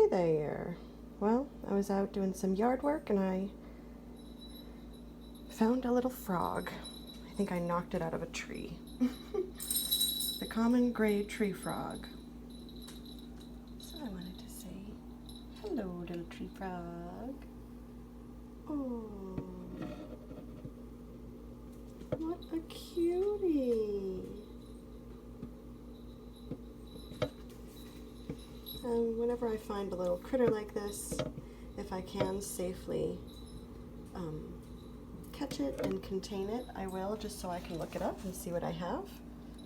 Hey there. Well, I was out doing some yard work and I found a little frog. I think I knocked it out of a tree. The common gray tree frog. So I wanted to say, hello, little tree frog. Oh, what a cutie. Whenever I find a little critter like this, if I can safely catch it and contain it, I will, just so I can look it up and see what I have,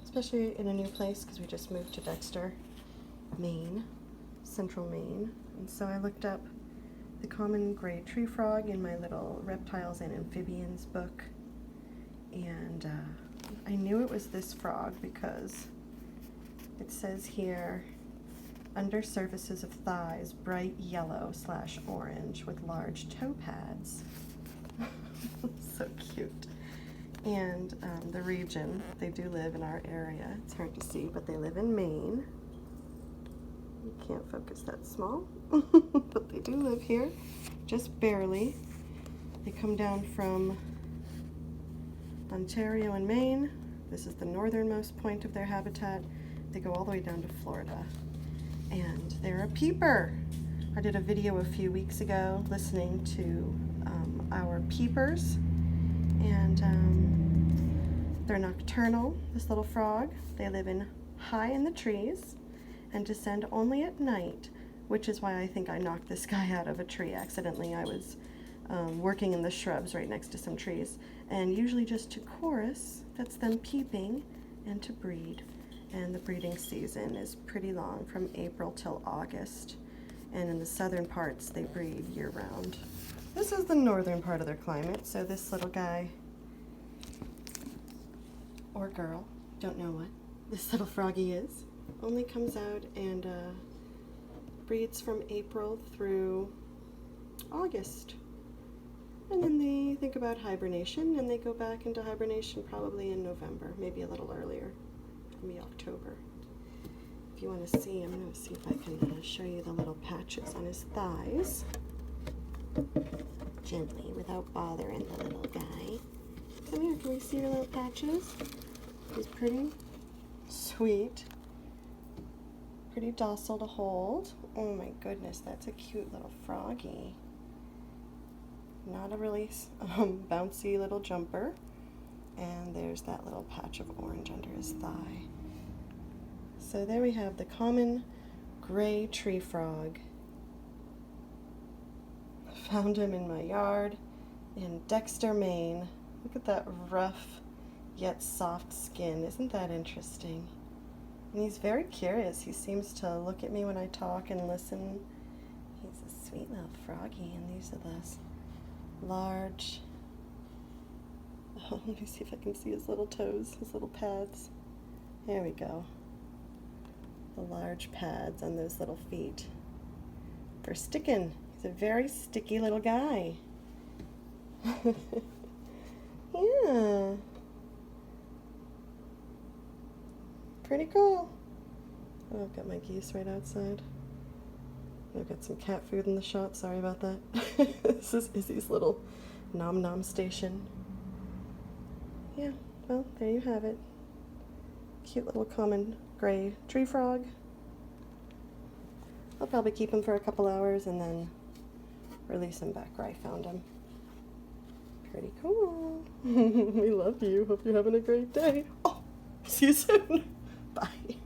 especially in a new place because we just moved to Dexter, Maine, central Maine. And so I looked up the common gray tree frog in my little reptiles and amphibians book, and I knew it was this frog because it says here, under surfaces of thighs, bright yellow/orange with large toe pads. So cute. And the region, they do live in our area. It's hard to see, but they live in Maine. You can't focus that small, but they do live here, just barely. They come down from Ontario and Maine. This is the northernmost point of their habitat. They go all the way down to Florida. And they're a peeper. I did a video a few weeks ago listening to our peepers, and they're nocturnal, this little frog. They live high in the trees and descend only at night, which is why I think I knocked this guy out of a tree accidentally. I was working in the shrubs right next to some trees, and usually just to chorus, that's them peeping, and to breed. And the breeding season is pretty long, from April till August. And in the southern parts, they breed year-round. This is the northern part of their climate, so this little guy, or girl, don't know what this little froggy is, only comes out and breeds from April through August. And then they think about hibernation, and they go back into hibernation probably in November, maybe a little earlier. Maybe October. If you want to see, I'm going to see if I can show you the little patches on his thighs. Gently, without bothering the little guy. Come here, can we see your little patches? He's pretty sweet. Pretty docile to hold. Oh my goodness, that's a cute little froggy. Not a really bouncy little jumper. And there's that little patch of orange under his thigh. So there we have the common gray tree frog. Found him in my yard in Dexter, Maine. Look at that rough yet soft skin. Isn't that interesting? And he's very curious. He seems to look at me when I talk and listen. He's a sweet little froggy, and these are the large... Oh, let me see if I can see his little toes, his little pads. There we go. The large pads on those little feet for sticking. He's a very sticky little guy. Yeah. Pretty cool. Oh, I've got my geese right outside. I've got some cat food in the shot. Sorry about that. This is Izzy's little nom nom station. Yeah, well, there you have it. Cute little common gray tree frog. I'll probably keep him for a couple hours and then release him back where I found him. Pretty cool. We love you. Hope you're having a great day. Oh, see you soon. Bye.